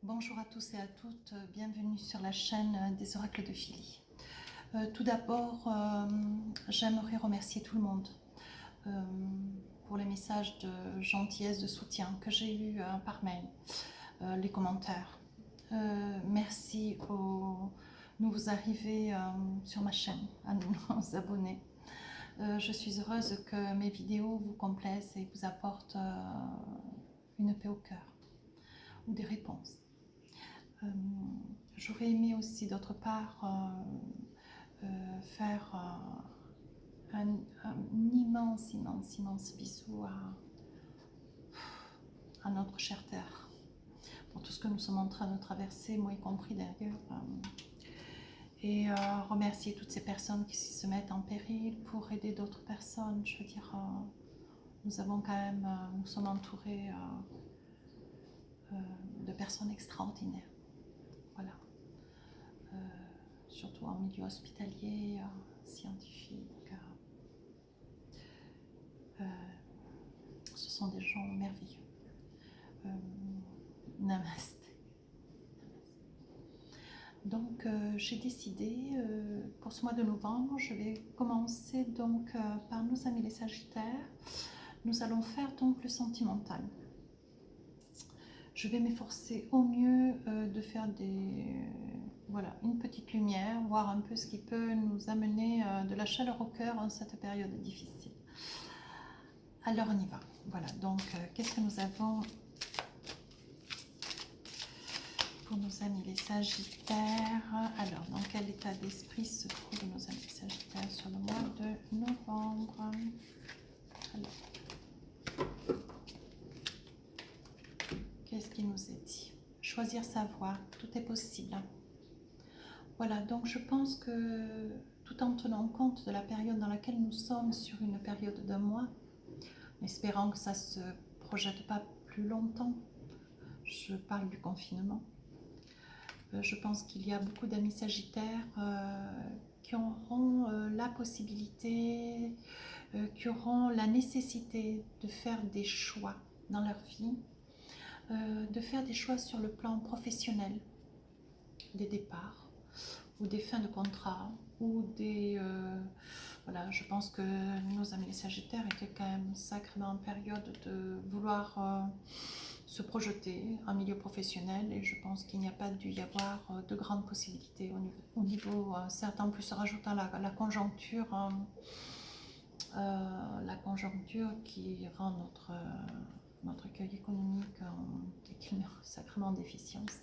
Bonjour à tous et à toutes, bienvenue sur la chaîne des oracles de Philly. Tout d'abord, j'aimerais remercier tout le monde pour les messages de gentillesse, de soutien que j'ai eu par mail, les commentaires. Merci aux nouveaux arrivés sur ma chaîne, à nos abonnés. Je suis heureuse que mes vidéos vous complaisent et vous apportent une paix au cœur ou des réponses. J'aurais aimé aussi d'autre part faire un immense bisou à notre chère Terre, pour tout ce que nous sommes en train de traverser, moi y compris d'ailleurs, et remercier toutes ces personnes qui se mettent en péril pour aider d'autres personnes. Je veux dire, nous avons quand même, nous sommes entourés de personnes extraordinaires. Voilà. Surtout en milieu hospitalier, scientifique. Ce sont des gens merveilleux. Namaste. Donc j'ai décidé, pour ce mois de novembre, je vais commencer donc par nos amis les Sagittaires. Nous allons faire donc le sentimental. Je vais m'efforcer au mieux de faire voilà, une petite lumière, voir un peu ce qui peut nous amener de la chaleur au cœur en cette période difficile. Alors on y va. Voilà, donc qu'est-ce que nous avons pour nos amis les Sagittaires? Alors, dans quel état d'esprit se trouvent nos amis les Sagittaires sur le mois de novembre? Alors, qu'est-ce qui nous est dit? Choisir sa voie, tout est possible. Voilà, donc je pense que tout en tenant compte de la période dans laquelle nous sommes, sur une période d'un mois, en espérant que ça ne se projette pas plus longtemps, je parle du confinement, je pense qu'il y a beaucoup d'amis Sagittaires qui auront la possibilité, qui auront la nécessité de faire des choix dans leur vie, de faire des choix sur le plan professionnel, des départs ou des fins de contrat ou des... voilà, je pense que nos amis les Sagittaires étaient quand même sacrément en période de vouloir se projeter en milieu professionnel, et je pense qu'il n'y a pas dû y avoir de grandes possibilités au niveau certes, en plus rajoutant la conjoncture qui rend notre accueil économique sacrément en déficience.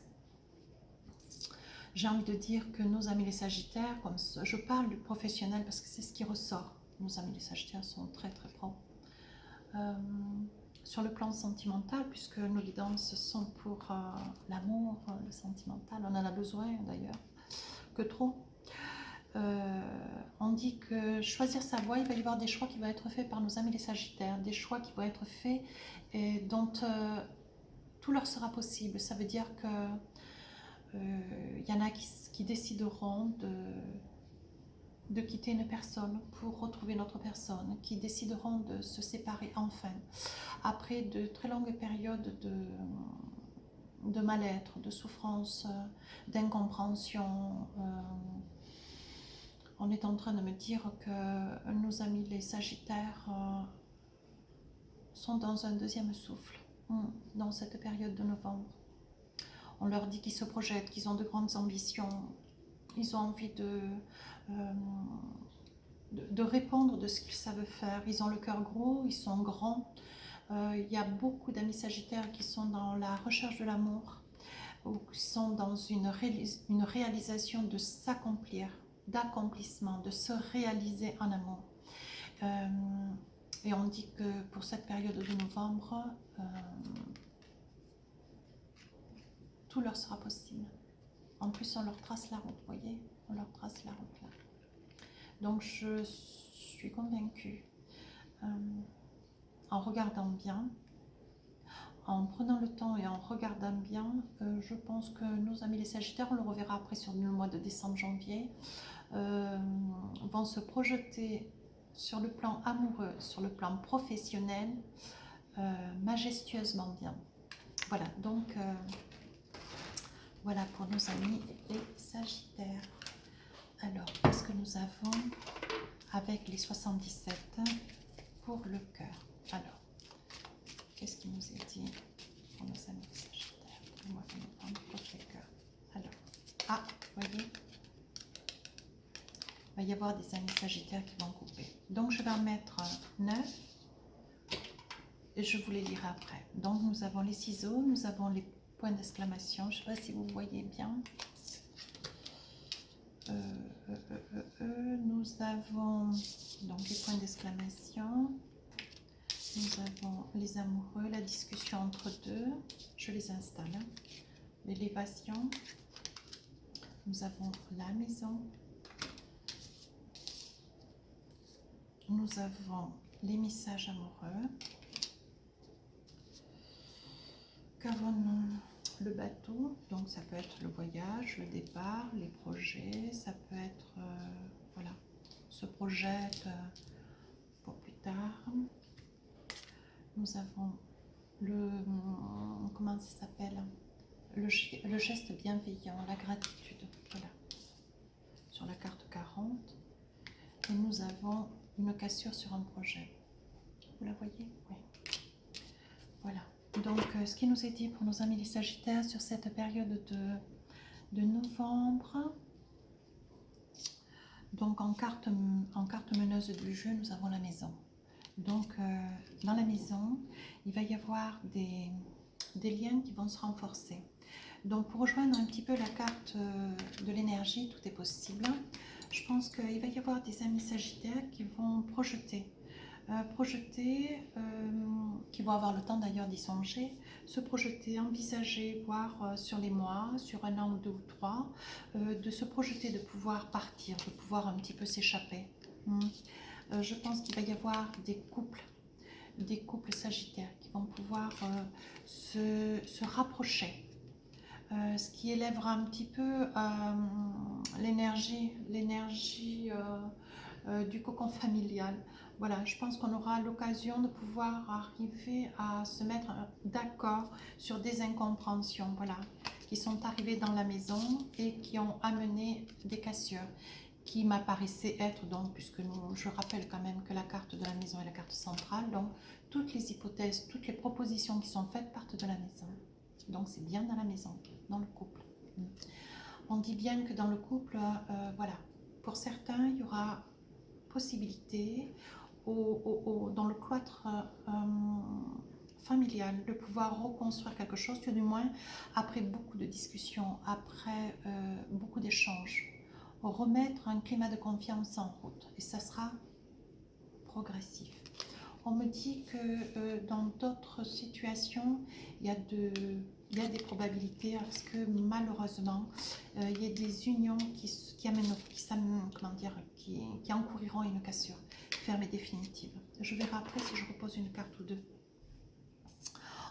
J'ai envie de dire que nos amis les Sagittaires, comme je parle du professionnel parce que c'est ce qui ressort, nos amis les Sagittaires sont très très proches. Sur le plan sentimental, puisque nos guidances sont pour l'amour, le sentimental, on en a besoin d'ailleurs, que trop. On dit que choisir sa voie, il va y avoir des choix qui vont être faits par nos amis les Sagittaires, des choix qui vont être faits et dont tout leur sera possible. Ça veut dire que y en a qui décideront de quitter une personne pour retrouver une autre personne, qui décideront de se séparer enfin, après de très longues périodes de mal-être, de souffrance, d'incompréhension. On est en train de me dire que nos amis les Sagittaires sont dans un deuxième souffle, dans cette période de novembre. On leur dit qu'ils se projettent, qu'ils ont de grandes ambitions, ils ont envie de répondre de ce qu'ils savent faire. Ils ont le cœur gros, ils sont grands. Il y a beaucoup d'amis Sagittaires qui sont dans la recherche de l'amour, ou qui sont dans une réalisation de s'accomplir, d'accomplissement, de se réaliser en amour. Et on dit que pour cette période de novembre, tout leur sera possible. En plus, on leur trace la route, vous voyez, on leur trace la route là. Donc, je suis convaincue, en regardant bien, en prenant le temps et en regardant bien, je pense que nos amis les Sagittaires, on le reverra après sur le mois de décembre-janvier, vont se projeter sur le plan amoureux, sur le plan professionnel, majestueusement bien. Voilà, donc Voilà pour nos amis les Sagittaires. Alors, qu'est-ce que nous avons avec les 77 pour le cœur? Alors, qu'est-ce qui nous est dit pour nos amis les Sagittaires? On va prendre pour le cœur. Alors, ah, vous voyez, il va y avoir des amis Sagittaires qui vont couper. Donc, je vais en mettre 9 et je vous les lirai après. Donc, nous avons les ciseaux, nous avons les points d'exclamation. Je ne sais pas si vous voyez bien. Nous avons donc les points d'exclamation, nous avons les amoureux, la discussion entre deux, je les installe, l'élévation, nous avons la maison, nous avons les messages amoureux, qu'avons-nous? Le bateau, donc ça peut être le voyage, le départ, les projets, ça peut être, voilà, se projette pour plus tard. Nous avons le, comment ça s'appelle, le geste bienveillant, la gratitude, voilà, sur la carte 40. Et nous avons une cassure sur un projet. Vous la voyez? Oui. Voilà. Donc, ce qui nous est dit pour nos amis les Sagittaires sur cette période de novembre. Donc, en carte meneuse du jeu, nous avons la maison. Donc, dans la maison, il va y avoir des liens qui vont se renforcer. Donc, pour rejoindre un petit peu la carte de l'énergie, tout est possible. Je pense qu'il va y avoir des amis Sagittaires qui vont projeter, qui vont avoir le temps d'ailleurs d'y songer, se projeter, envisager, voir sur les mois, sur un an ou deux ou trois, de se projeter, de pouvoir partir, de pouvoir un petit peu s'échapper. Je pense qu'il va y avoir des couples sagittaires qui vont pouvoir se rapprocher. Ce qui élèvera un petit peu l'énergie du cocon familial. Voilà, je pense qu'on aura l'occasion de pouvoir arriver à se mettre d'accord sur des incompréhensions, voilà, qui sont arrivées dans la maison et qui ont amené des cassures, qui m'apparaissaient être, donc, puisque je rappelle quand même que la carte de la maison est la carte centrale, donc toutes les hypothèses, toutes les propositions qui sont faites partent de la maison. Donc c'est bien dans la maison, dans le couple. On dit bien que dans le couple, voilà, pour certains, il y aura possibilité dans le cloître familial de pouvoir reconstruire quelque chose, du moins après beaucoup de discussions, après beaucoup d'échanges, remettre un climat de confiance en route, et ça sera progressif. On me dit que dans d'autres situations, il y a des probabilités à ce que malheureusement, il y ait des unions qui encouriront une cassure ferme et définitive. Je verrai après si je repose une carte ou deux.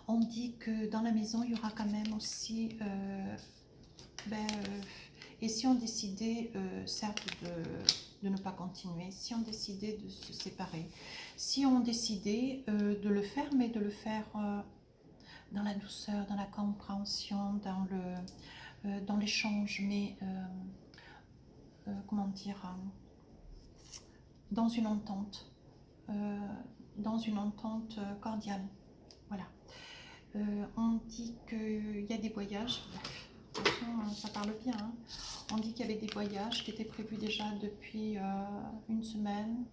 On dit que dans la maison, il y aura quand même aussi... et si on décidait, certes, de ne pas continuer, si on décidait de se séparer, si on décidait de le faire, mais de le faire dans la douceur, dans la compréhension, dans l'échange, mais comment dire, dans une entente cordiale. Voilà. On dit qu'il y a des voyages. Attention, ça parle bien. Hein. On dit qu'il y avait des voyages qui étaient prévus déjà depuis une semaine,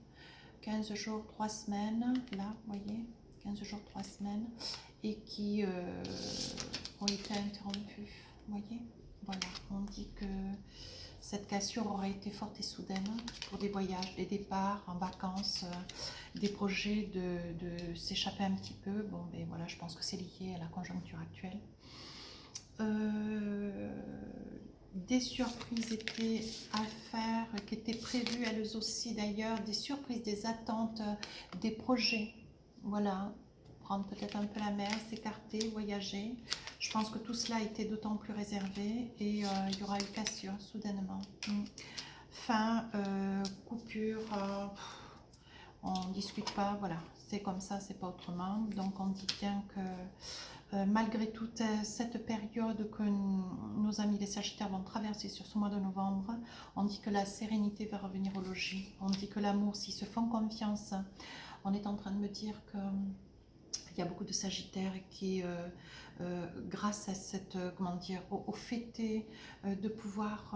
15 jours, 3 semaines. Là, vous voyez, 15 jours, 3 semaines. Et qui ont été interrompus. Vous voyez, voilà. On dit que cette cassure aurait été forte et soudaine pour des voyages, des départs en vacances, des projets de s'échapper un petit peu. Bon, ben voilà, je pense que c'est lié à la conjoncture actuelle. Des surprises étaient à faire, qui étaient prévues elles aussi d'ailleurs, des surprises, des attentes, des projets. Voilà, prendre peut-être un peu la mer, s'écarter, voyager. Je pense que tout cela était d'autant plus réservé et il y aura eu cassure soudainement. Fin, coupure, on ne discute pas, voilà, c'est comme ça, c'est pas autrement. Donc on dit bien que malgré toute cette période que nos nos amis les Sagittaires vont traverser sur ce mois de novembre. On dit que la sérénité va revenir au logis. On dit que l'amour, s'ils se font confiance, on est en train de me dire que il y a beaucoup de Sagittaires qui, grâce à cette, comment dire, au fait de pouvoir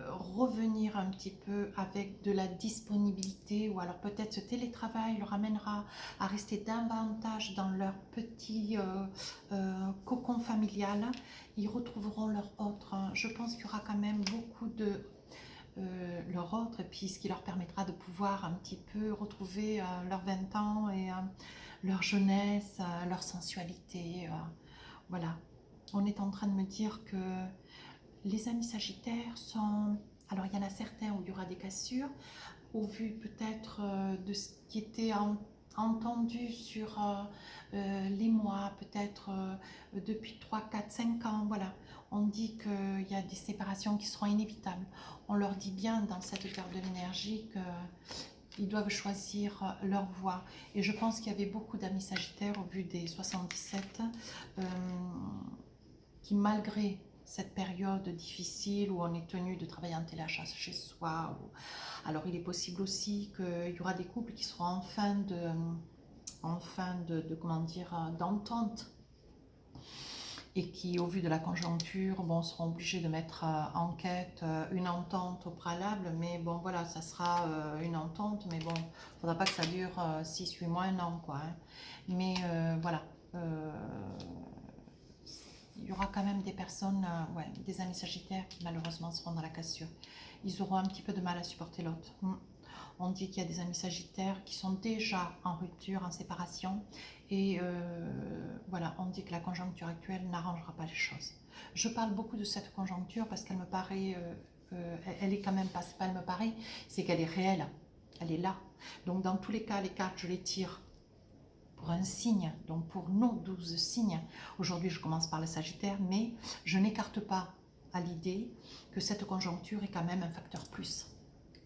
revenir un petit peu avec de la disponibilité, ou alors peut-être ce télétravail leur amènera à rester davantage dans leur petit cocon familial. Ils retrouveront leur autre. Je pense qu'il y aura quand même beaucoup de leur autre, et puis ce qui leur permettra de pouvoir un petit peu retrouver leurs 20 ans et leur jeunesse, leur sensualité. Voilà. On est en train de me dire que les amis Sagittaires sont... Alors, il y en a certains où il y aura des cassures, au vu peut-être de ce qui était entendu sur les mois, peut-être depuis 3, 4, 5 ans. Voilà, on dit qu'il y a des séparations qui seront inévitables. On leur dit bien dans cette carte de l'énergie qu'ils doivent choisir leur voie. Et je pense qu'il y avait beaucoup d'amis Sagittaires au vu des 77 qui, malgré cette période difficile où on est tenu de travailler en téléachat chez soi, alors il est possible aussi qu'il y aura des couples qui seront en fin de comment dire, d'entente, et qui, au vu de la conjoncture, bon, seront obligés de mettre en quête une entente au préalable. Mais bon, voilà, ça sera une entente, mais bon, il ne faudra pas que ça dure 6-8 mois, un an, quoi. Hein. Mais voilà, il y aura quand même des personnes, ouais, des amis Sagittaires qui malheureusement seront dans la cassure. Ils auront un petit peu de mal à supporter l'autre. On dit qu'il y a des amis Sagittaires qui sont déjà en rupture, en séparation. Et voilà, on dit que la conjoncture actuelle n'arrangera pas les choses. Je parle beaucoup de cette conjoncture parce qu'elle me paraît, elle est quand même pas, c'est pas elle me paraît, c'est qu'elle est réelle, elle est là. Donc dans tous les cas, les cartes, je les tire pour un signe, donc pour nos 12 signes. Aujourd'hui, je commence par le Sagittaire, mais je n'écarte pas à l'idée que cette conjoncture est quand même un facteur plus.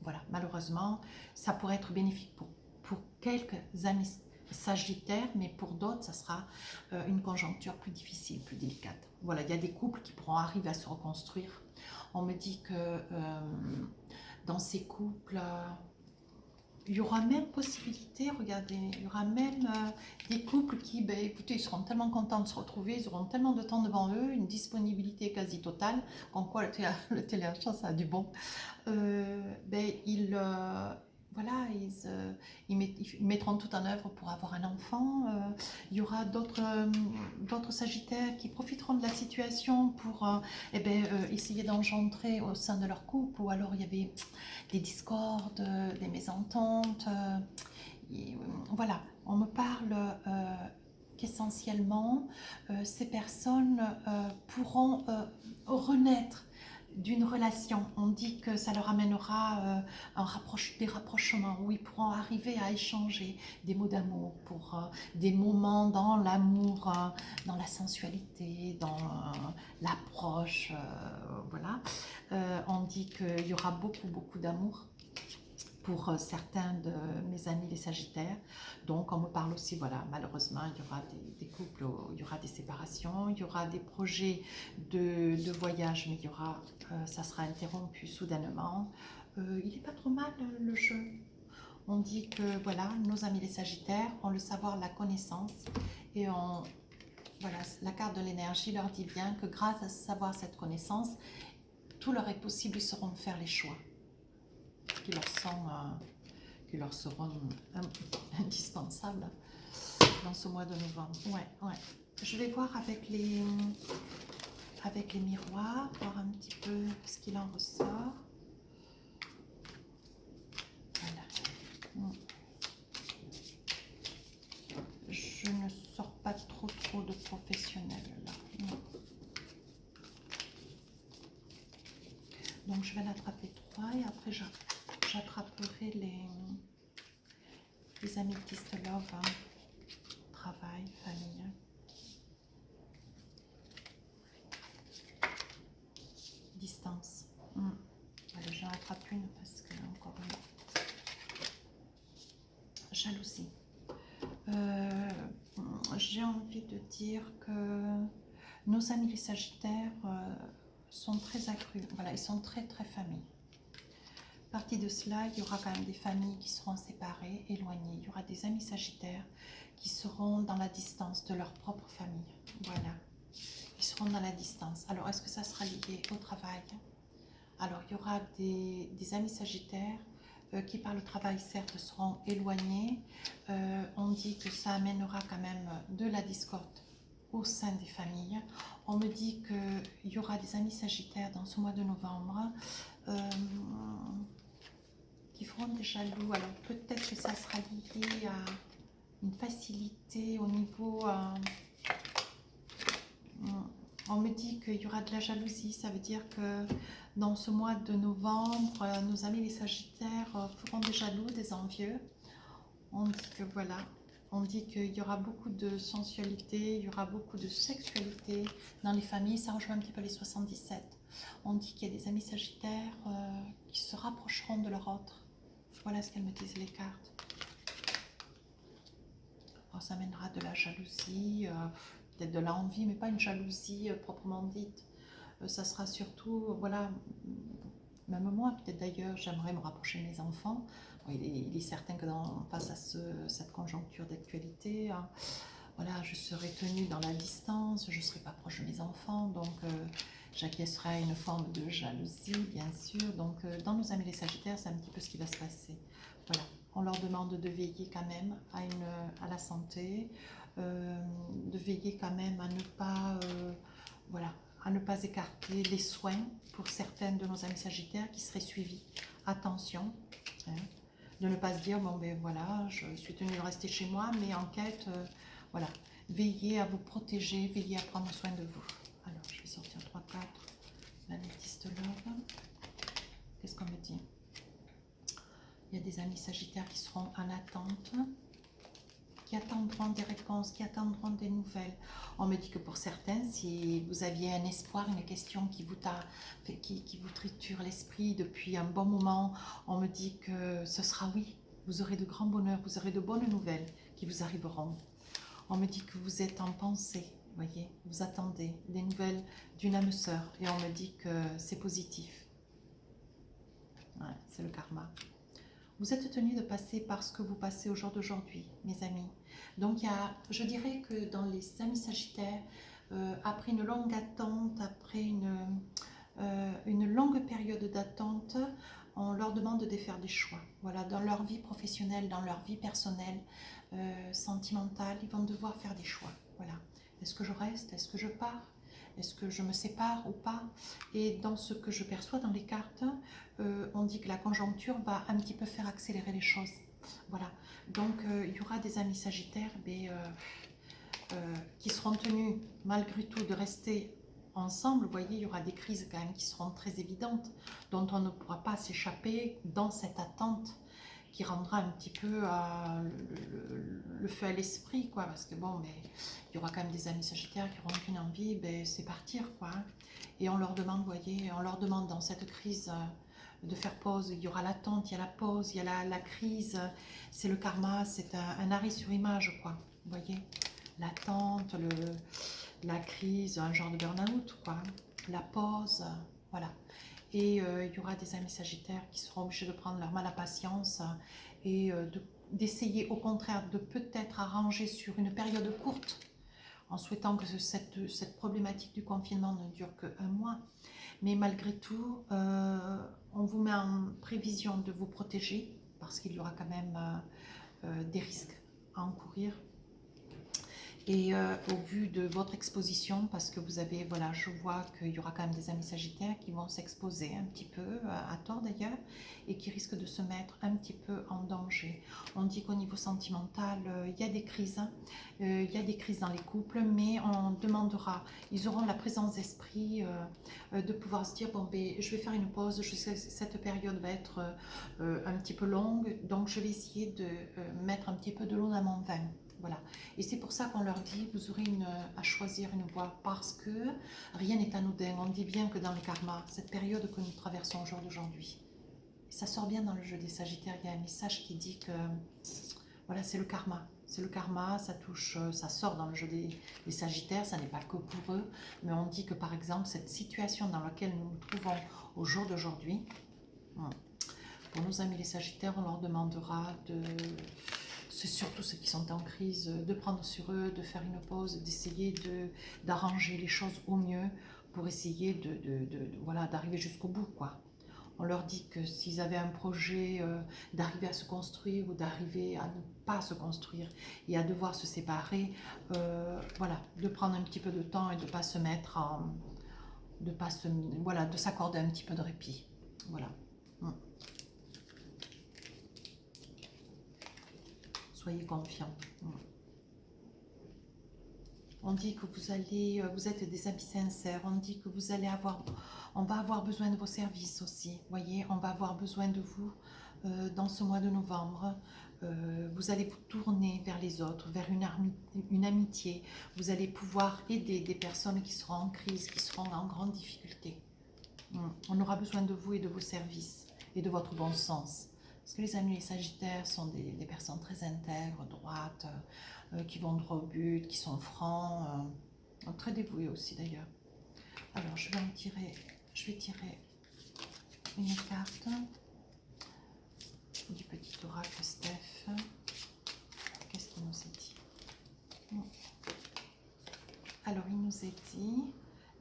Voilà, malheureusement, ça pourrait être bénéfique pour quelques amis Sagittaires, mais pour d'autres, ça sera une conjoncture plus difficile, plus délicate. Voilà, il y a des couples qui pourront arriver à se reconstruire. On me dit que dans ces couples, il y aura même possibilité, regardez, il y aura même des couples qui, ben, écoutez, ils seront tellement contents de se retrouver, ils auront tellement de temps devant eux, une disponibilité quasi totale, en quoi le téléachat, ça a du bon. Ben, voilà, ils mettront tout en œuvre pour avoir un enfant. Il y aura d'autres Sagittaires qui profiteront de la situation pour eh ben, essayer d'engendrer au sein de leur couple, ou alors il y avait des discordes, des mésententes. Voilà, on me parle qu'essentiellement, ces personnes pourront renaître d'une relation. On dit que ça leur amènera des rapprochements où ils pourront arriver à échanger des mots d'amour pour des moments dans l'amour, dans la sensualité, dans l'approche. Voilà. On dit qu'il y aura beaucoup d'amour pour certains de mes amis les Sagittaires. Donc on me parle aussi, voilà, malheureusement il y aura des couples où il y aura des séparations, il y aura des projets de voyage, mais il y aura, ça sera interrompu soudainement. Il n'est pas trop mal le jeu. On dit que voilà, nos amis les Sagittaires ont le savoir, la connaissance, et voilà, la carte de l'énergie leur dit bien que grâce à savoir cette connaissance, tout leur est possible, ils sauront faire les choix qui leur seront indispensables dans ce mois de novembre. Ouais. Je vais voir avec les miroirs, voir un petit peu ce qu'il en ressort. Voilà. Je ne sors pas trop de professionnels là. Non. Donc je vais l'attraper 3 et après j'attraperai les améthystes love, hein. Travail, famille. Distance. Allez, j'en attrape une parce que encore une. Jalousie. J'ai envie de dire que Nos amis les Sagittaires sont très accrus, voilà, ils sont très très famille. Partie de cela, il y aura quand même des familles qui seront séparées, éloignées. Il y aura des amis Sagittaires qui seront dans la distance de leur propre famille. Voilà, ils seront dans la distance. Alors, est-ce que ça sera lié au travail? Alors, il y aura des amis Sagittaires qui, par le travail, certes, seront éloignés. On dit que ça amènera quand même de la discorde au sein des familles. On me dit qu'il y aura des amis Sagittaires dans ce mois de novembre qui feront des jaloux. Alors peut-être que ça sera lié à une facilité au niveau... on me dit qu'il y aura de la jalousie. Ça veut dire que dans ce mois de novembre, nos amis les Sagittaires feront des jaloux, des envieux. On dit que voilà... On dit qu'il y aura beaucoup de sensualité, il y aura beaucoup de sexualité dans les familles. Ça rejoint un petit peu les 77. On dit qu'il y a des amis Sagittaires qui se rapprocheront de leur autre. Voilà ce qu'elles me disent les cartes. Alors, ça mènera de la jalousie, peut-être de l'envie, mais pas une jalousie proprement dite. Ça sera surtout, voilà, même moi, peut-être d'ailleurs, j'aimerais me rapprocher de mes enfants. Il est certain que face à cette conjoncture d'actualité, voilà, je serai tenue dans la distance, je ne serai pas proche de mes enfants, donc j'acquiescerai à une forme de jalousie, bien sûr. Donc, dans nos amis les Sagittaires, c'est un petit peu ce qui va se passer. Voilà, on leur demande de veiller quand même à la santé, de veiller quand même à ne pas, voilà, à ne pas écarter les soins pour certaines de nos amis Sagittaires qui seraient suivis. Attention, hein, de ne pas se dire, bon ben voilà, je suis tenue de rester chez moi, mais en quête, voilà, veillez à vous protéger, veillez à prendre soin de vous. Alors, je vais sortir 3 cartes, la métiste love. Qu'est-ce qu'on me dit? Il y a des amis Sagittaires qui seront en attente, qui attendront des réponses, qui attendront des nouvelles. On me dit que pour certains, si vous aviez un espoir, une question qui vous triture l'esprit depuis un bon moment, on me dit que ce sera oui. Vous aurez de grands bonheurs, vous aurez de bonnes nouvelles qui vous arriveront. On me dit que vous êtes en pensée, voyez, vous attendez des nouvelles d'une âme sœur et on me dit que c'est positif. Ouais, c'est le karma. Vous êtes tenu de passer par ce que vous passez au jour d'aujourd'hui, mes amis. Donc, je dirais que dans les amis Sagittaires, après une longue attente, après une longue période d'attente, on leur demande de faire des choix. Voilà, dans leur vie professionnelle, dans leur vie personnelle, sentimentale, ils vont devoir faire des choix. Voilà. Est-ce que je reste? Est-ce que je pars? Est-ce que je me sépare ou pas? Et dans ce que je perçois dans les cartes, on dit que la conjoncture va un petit peu faire accélérer les choses. Voilà. Donc, il y aura des amis Sagittaires qui seront tenus malgré tout de rester ensemble. Vous voyez, il y aura des crises quand même qui seront très évidentes, dont on ne pourra pas s'échapper dans cette attente qui rendra un petit peu le feu à l'esprit, quoi, parce que bon, mais il y aura quand même des amis Sagittaires qui auront qu'une envie, ben, c'est partir, quoi. Et on leur demande, vous voyez, on leur demande dans cette crise de faire pause. Il y aura l'attente, il y a la pause, il y a la crise, c'est le karma, c'est un arrêt sur image, quoi, vous voyez, l'attente, la crise, un genre de burn-out, quoi, la pause, voilà. Et il y aura des amis Sagittaires qui seront obligés de prendre leur mal à patience et d'essayer au contraire de peut-être arranger sur une période courte, en souhaitant que cette problématique du confinement ne dure qu'un mois. Mais malgré tout, on vous met en prévision de vous protéger, parce qu'il y aura quand même des risques à encourir. Et au vu de votre exposition, parce que vous avez, voilà, je vois qu'il y aura quand même des amis Sagittaires qui vont s'exposer un petit peu, à tort d'ailleurs, et qui risquent de se mettre un petit peu en danger. On dit qu'au niveau sentimental, il y a des crises, il y a des crises dans les couples, mais on demandera, ils auront la présence d'esprit de pouvoir se dire, bon, ben, je vais faire une pause, je sais que cette période va être un petit peu longue, donc je vais essayer de mettre un petit peu de l'eau dans mon vin. Voilà. Et c'est pour ça qu'on leur dit, vous aurez à choisir une voie, parce que rien n'est anodin. On dit bien que dans le karma, cette période que nous traversons au jour d'aujourd'hui, ça sort bien dans le jeu des Sagittaires, il y a un message qui dit que, voilà, c'est le karma. c'est le karma, ça touche, ça sort dans le jeu des Sagittaires, ça n'est pas que pour eux, mais on dit que par exemple, cette situation dans laquelle nous nous trouvons au jour d'aujourd'hui, pour nos amis les Sagittaires, on leur demandera de, c'est surtout ceux qui sont en crise, de prendre sur eux, de faire une pause, d'essayer d'arranger les choses au mieux pour essayer voilà, d'arriver jusqu'au bout, quoi. On leur dit que s'ils avaient un projet d'arriver à se construire ou d'arriver à ne pas se construire et à devoir se séparer, voilà, de prendre un petit peu de temps et de ne pas se mettre en... voilà, de s'accorder un petit peu de répit. Voilà. Soyez confiants. On dit que vous êtes des amis sincères, on dit que on va avoir besoin de vos services aussi, voyez, on va avoir besoin de vous dans ce mois de novembre. Vous allez vous tourner vers les autres, vers une amitié, vous allez pouvoir aider des personnes qui seront en crise, qui seront en grande difficulté. On aura besoin de vous et de vos services et de votre bon sens. Parce que les amis les Sagittaires sont des personnes très intègres, droites, qui vont droit au but, qui sont francs, très dévoués aussi d'ailleurs. Alors je vais tirer une carte du petit oracle Steph. Qu'est-ce qu'il nous est dit? Alors il nous est dit,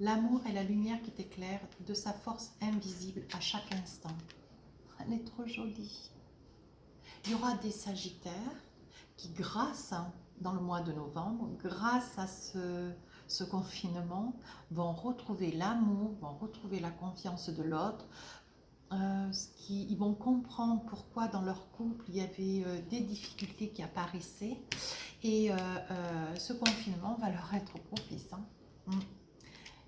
l'amour est la lumière qui t'éclaire de sa force invisible à chaque instant. Elle est trop jolie. Il y aura des Sagittaires qui, dans le mois de novembre, grâce à ce confinement, vont retrouver l'amour, vont retrouver la confiance de l'autre. Ils vont comprendre pourquoi dans leur couple il y avait des difficultés qui apparaissaient et ce confinement va leur être propice.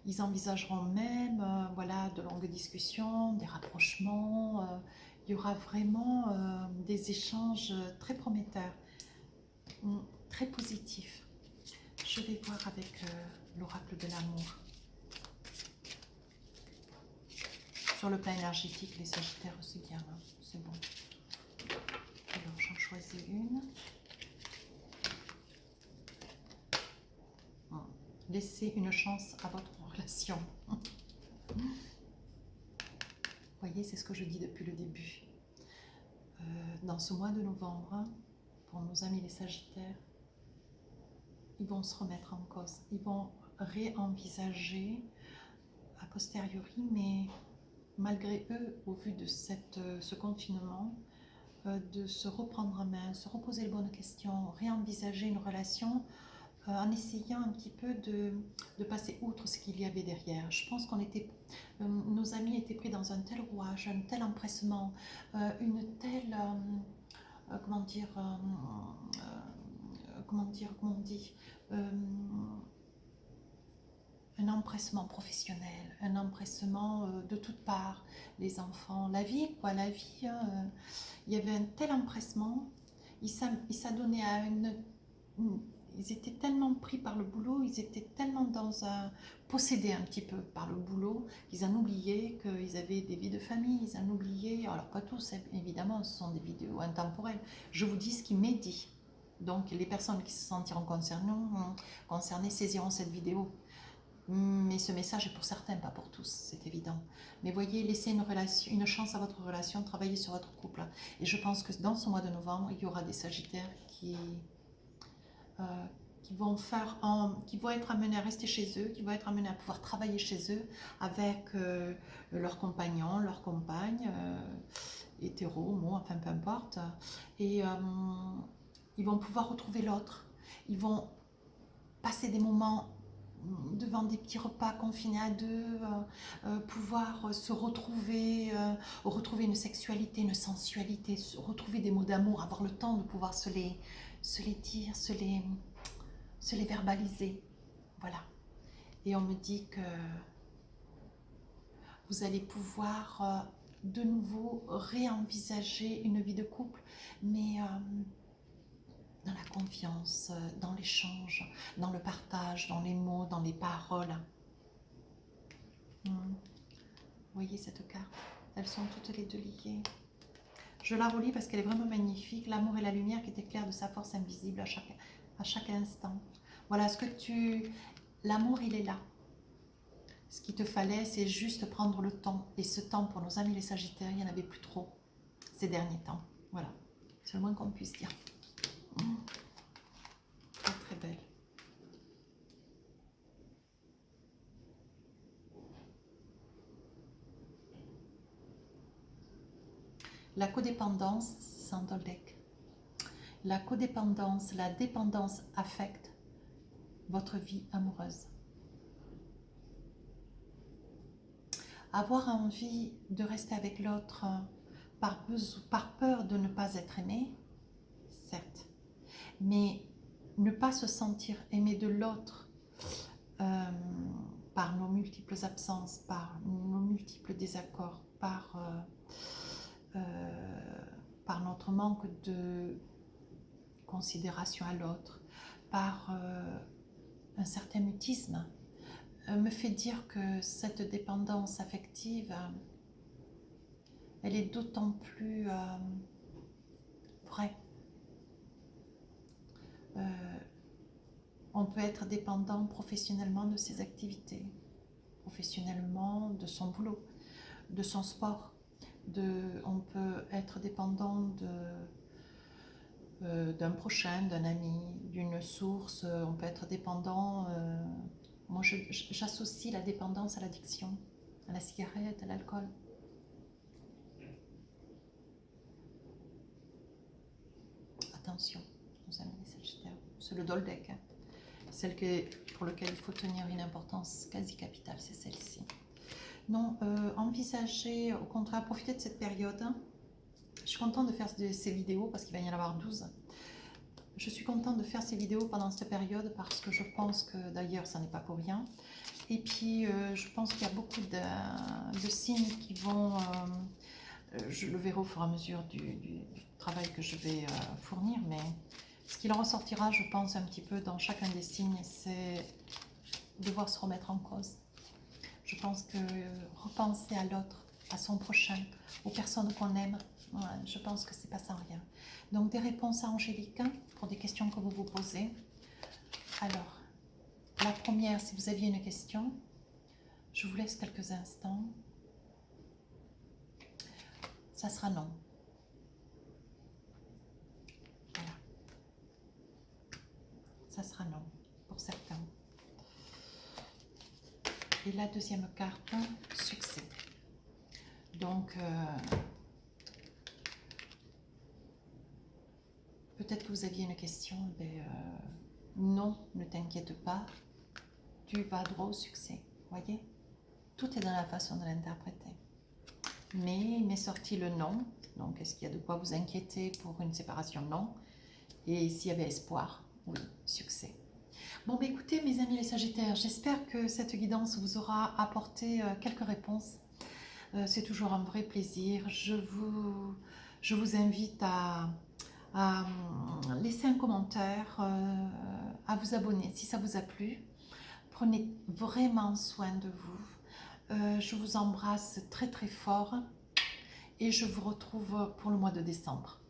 Ils envisageront même voilà, de longues discussions, des rapprochements. Il y aura vraiment des échanges très prometteurs, très positifs. Je vais voir avec l'oracle de l'amour. Sur le plan énergétique, les Sagittaires c'est bien, hein, c'est bon. Alors j'en choisis une. Laissez une chance à votre relation. Vous voyez, c'est ce que je dis depuis le début. Dans ce mois de novembre, pour nos amis les Sagittaires, ils vont se remettre en cause. Ils vont réenvisager a posteriori, mais malgré eux, au vu de ce confinement, de se reprendre en main, se reposer les bonnes questions, réenvisager une relation en essayant un petit peu de passer outre ce qu'il y avait derrière. Je pense nos amis étaient pris dans un tel rouage, un tel empressement, une telle, comment on dit, un empressement professionnel, un empressement de toutes parts, les enfants, la vie, quoi, la vie. Il y avait un tel empressement, ils s'adonnaient à ils étaient tellement pris par le boulot, ils étaient tellement possédés un petit peu par le boulot, qu'ils en oubliaient qu'ils avaient des vies de famille, ils en oubliaient, alors pas tous, évidemment, ce sont des vidéos intemporelles. Je vous dis ce qui m'est dit. Donc les personnes qui se sentiront concernées saisiront cette vidéo. Mais ce message est pour certains, pas pour tous, c'est évident. Mais voyez, laissez une chance à votre relation, travaillez sur votre couple. Et je pense que dans ce mois de novembre, il y aura des Sagittaires qui vont être amenés à rester chez eux, qui vont être amenés à pouvoir travailler chez eux avec leur compagnon, leur compagne, hétéro, homo, enfin peu importe. Et ils vont pouvoir retrouver l'autre. Ils vont passer des moments devant des petits repas confinés à deux, pouvoir se retrouver, retrouver une sexualité, une sensualité, retrouver des mots d'amour, avoir le temps de pouvoir se les dire, se les verbaliser. Voilà. Et on me dit que vous allez pouvoir de nouveau réenvisager une vie de couple, mais dans la confiance, dans l'échange, dans le partage, dans les mots, dans les paroles. Vous voyez cette carte? Elles sont toutes les deux liées. Je la relis parce qu'elle est vraiment magnifique. L'amour et la lumière qui t'éclairent de sa force invisible à chaque instant. Voilà, l'amour, il est là. Ce qu'il te fallait, c'est juste prendre le temps. Et ce temps, pour nos amis les Sagittaires, il n'y en avait plus trop ces derniers temps. Voilà, c'est le moins qu'on puisse dire. Très, très belle. La codépendance, c'est un Doldek. La codépendance, la dépendance affecte votre vie amoureuse. Avoir envie de rester avec l'autre par peur de ne pas être aimé, certes, mais ne pas se sentir aimé de l'autre par nos multiples absences, par nos multiples désaccords, par notre manque de considération à l'autre, par un certain mutisme, me fait dire que cette dépendance affective, elle est d'autant plus vraie. On peut être dépendant professionnellement de ses activités, professionnellement de son boulot, de son sport. On peut être dépendant d'un prochain, d'un ami, d'une source. On peut être dépendant. Moi, j'associe la dépendance à l'addiction, à la cigarette, à l'alcool. Attention, nos amis les Sagittaires. C'est le Doldek. Hein. Celle pour laquelle il faut tenir une importance quasi capitale, c'est celle-ci. Non, envisagez, au contraire, profitez de cette période. Je suis contente de faire ces vidéos parce qu'il va y en avoir 12. Je suis contente de faire ces vidéos pendant cette période parce que je pense que, d'ailleurs, ça n'est pas pour rien. Et puis, je pense qu'il y a beaucoup de signes qui vont... je le verrai au fur et à mesure du travail que je vais fournir, mais ce qu'il en ressortira, je pense, un petit peu dans chacun des signes, c'est devoir se remettre en cause. Je pense que repenser à l'autre, à son prochain, aux personnes qu'on aime, ouais, je pense que c'est pas sans rien. Donc des réponses à Angélique pour des questions que vous vous posez. Alors, la première, si vous aviez une question, je vous laisse quelques instants. Ça sera non. Voilà. Ça sera non pour certains. Et la deuxième carte, succès. Donc, peut-être que vous aviez une question, mais non, ne t'inquiète pas, tu vas droit au succès, voyez? Tout est dans la façon de l'interpréter. Mais il m'est sorti le non, donc est-ce qu'il y a de quoi vous inquiéter pour une séparation? Non. Et s'il y avait espoir, oui, succès. Bon, bah écoutez, mes amis les Sagittaires, j'espère que cette guidance vous aura apporté quelques réponses. C'est toujours un vrai plaisir. Je vous invite à laisser un commentaire, à vous abonner si ça vous a plu. Prenez vraiment soin de vous. Je vous embrasse très très fort et je vous retrouve pour le mois de décembre.